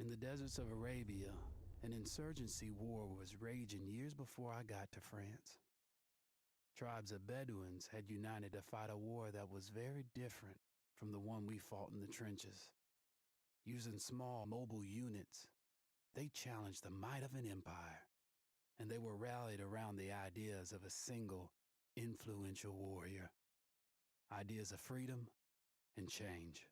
In the deserts of Arabia, an insurgency war was raging years before I got to France. Tribes of Bedouins had united to fight a war that was very different from the one we fought in the trenches. Using small mobile units, they challenged the might of an empire, and they were rallied around the ideas of a single, influential warrior. Ideas of freedom and change.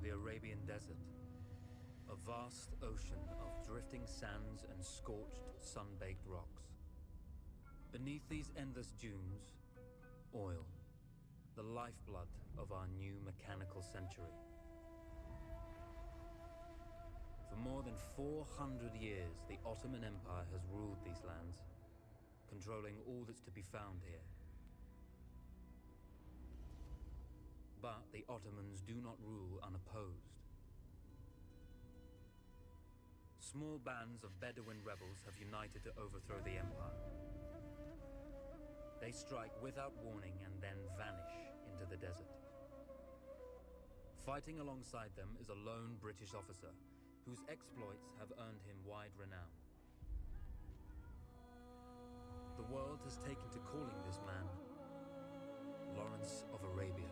The Arabian Desert, a vast ocean of drifting sands and scorched, sun-baked rocks. Beneath these endless dunes, oil, the lifeblood of our new mechanical century. For more than 400 years, the Ottoman Empire has ruled these lands, controlling all that's to be found here. But the Ottomans do not rule unopposed. Small bands of Bedouin rebels have united to overthrow the empire. They strike without warning and then vanish into the desert. Fighting alongside them is a lone British officer whose exploits have earned him wide renown. The world has taken to calling this man Lawrence of Arabia.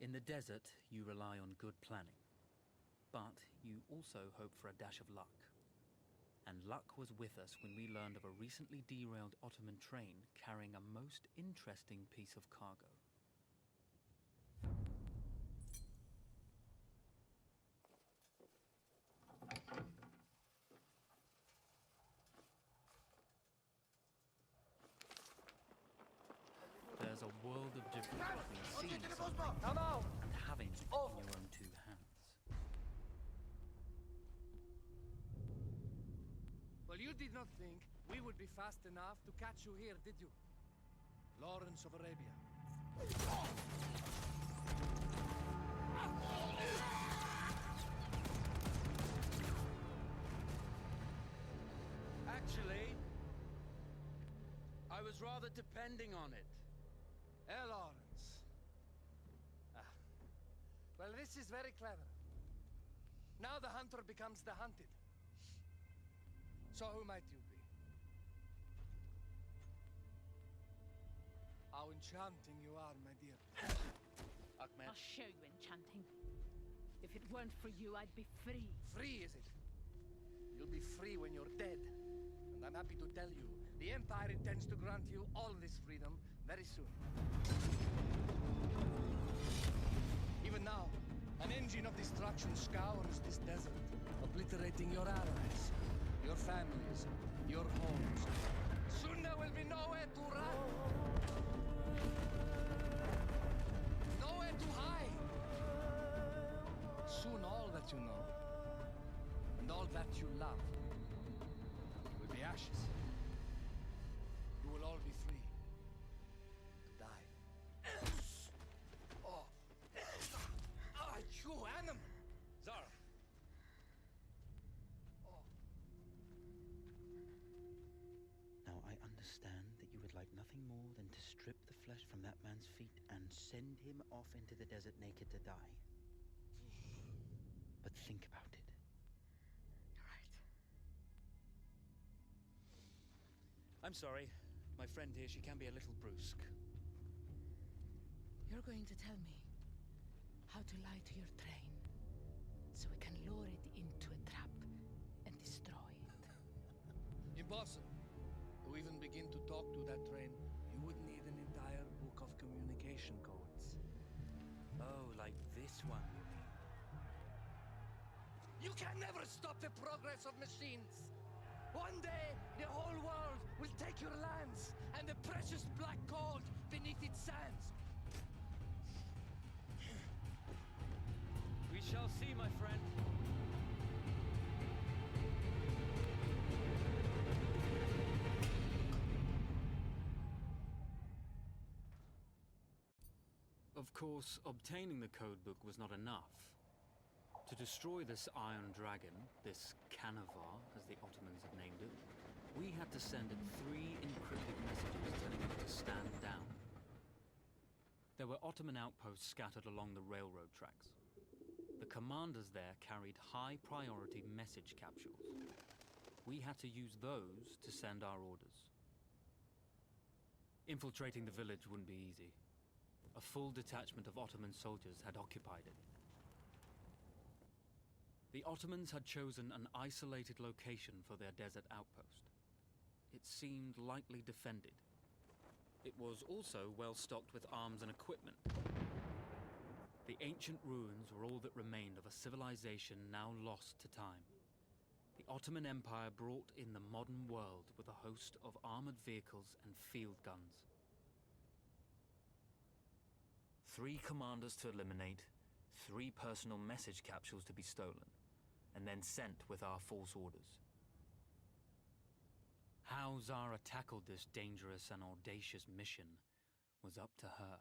In the desert, you rely on good planning, but you also hope for a dash of luck. And luck was with us when we learned of a recently derailed Ottoman train carrying a most interesting piece of cargo. There's a world of difference between seeing something and having it in your own two hands. Well, you did not think we would be fast enough to catch you here, did you? Lawrence of Arabia. Actually, I was rather depending on it. Lawrence. Well, this is very clever. Now the hunter becomes the hunted. So who might you be? How enchanting you are, my dear. Ahmed. I'll show you enchanting. If it weren't for you, I'd be free. Free, is it? You'll be free when you're dead. And I'm happy to tell you, the Empire intends to grant you all this freedom very soon. Even now, an engine of destruction scours this desert, obliterating your allies, your families, your homes. Soon there will be nowhere to run. Nowhere to hide. Soon all that you know, and all that you love, will be ashes. You will all be free to die. Oh. Ah, you animal! Zara! Oh. Now, I understand that you would like nothing more than to strip the flesh from that man's feet and send him off into the desert naked to die. But think about it. You're right. I'm sorry. My friend here, she can be a little brusque. You're going to tell me how to lie to your train, so we can lure it into a trap and destroy it. Impossible. To even begin to talk to that train, you would need an entire book of communication codes. Oh, like this one, you mean? You can never stop the progress of machines. One day, the whole world will take your lands and the precious black gold beneath its sands. We shall see, my friend. Of course, obtaining the codebook was not enough. To destroy this Iron Dragon, this Canavar, as the Ottomans have named it, we had to send it 3 encrypted messages telling it to stand down. There were Ottoman outposts scattered along the railroad tracks. The commanders there carried high-priority message capsules. We had to use those to send our orders. Infiltrating the village wouldn't be easy. A full detachment of Ottoman soldiers had occupied it. The Ottomans had chosen an isolated location for their desert outpost. It seemed lightly defended. It was also well stocked with arms and equipment. The ancient ruins were all that remained of a civilization now lost to time. The Ottoman Empire brought in the modern world with a host of armored vehicles and field guns. 3 commanders to eliminate, 3 personal message capsules to be stolen, and then sent with our false orders. How Zara tackled this dangerous and audacious mission was up to her.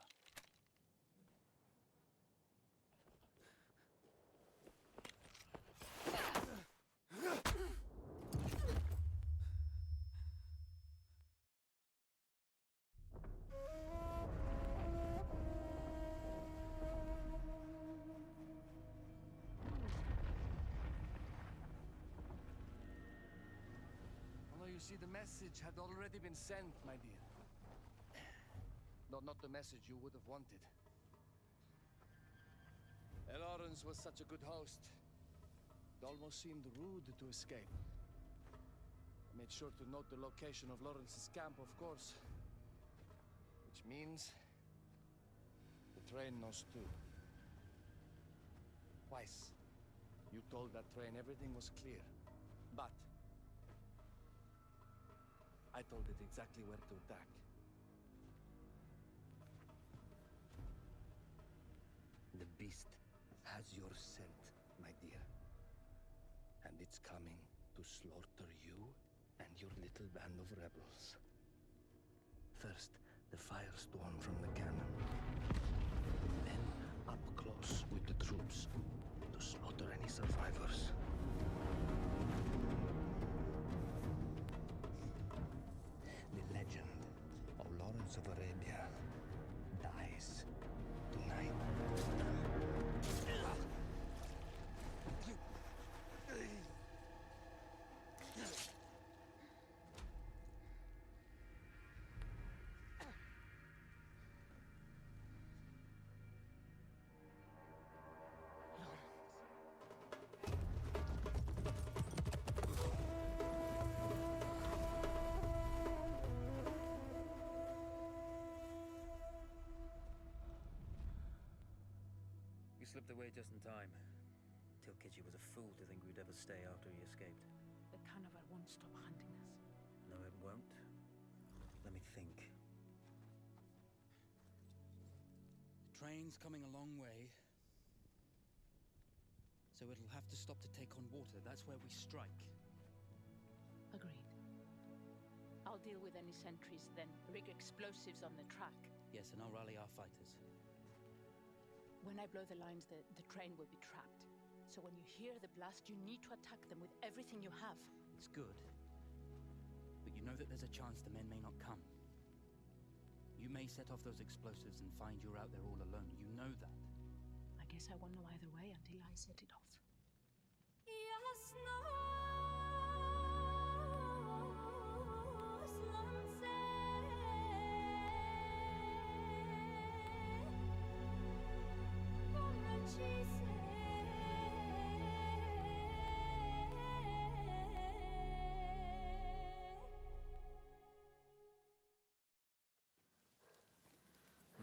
You see, the message had already been sent, my dear. No, not the message you would have wanted. Lawrence was such a good host. It almost seemed rude to escape. I made sure to note the location of Lawrence's camp, of course. Which means the train knows too. Twice, you told that train everything was clear. But I told it exactly where to attack. The beast has your scent, my dear. And it's coming to slaughter you and your little band of rebels. First, the firestorm from the cannon. Then, up close with the troops to slaughter any survivors. The legend of Lawrence of Arabia dies tonight. We slipped away just in time. Tilkiji was a fool to think we'd ever stay after he escaped. The Canavar won't stop hunting us. No, it won't. Let me think. The train's coming a long way. So it'll have to stop to take on water. That's where we strike. Agreed. I'll deal with any sentries, then rig explosives on the track. Yes, and I'll rally our fighters. When I blow the lines, the train will be trapped. So when you hear the blast, you need to attack them with everything you have. It's good. But you know that there's a chance the men may not come. You may set off those explosives and find you're out there all alone. You know that. I guess I won't know either way until I set it off.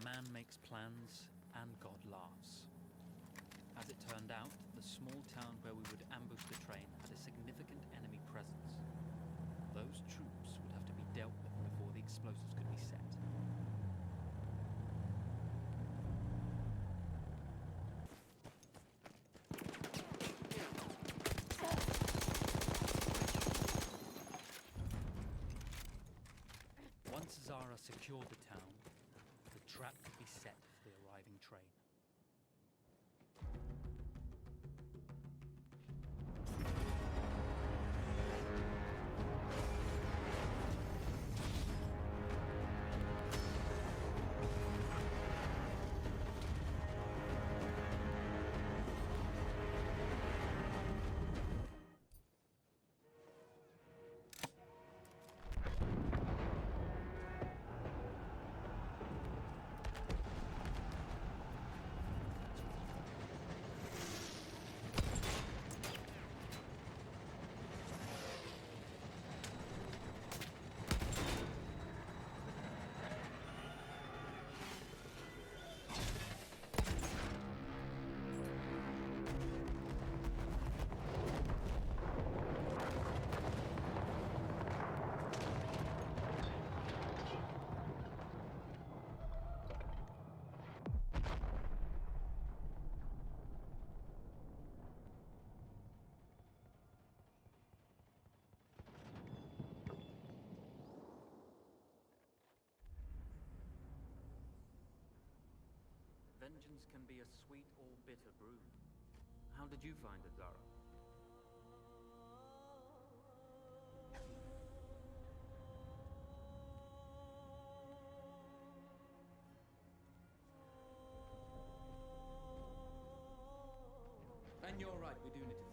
Man makes plans and God laughs. As it turned out, the small town where we would ambush the train had a significant enemy presence. Those troops would have to be dealt with before the explosives could be set. Once Zara secured the town, the trap could be set for the arriving train. Vengeance can be a sweet or bitter brew. How did you find it, Zara? And you're right, we do need to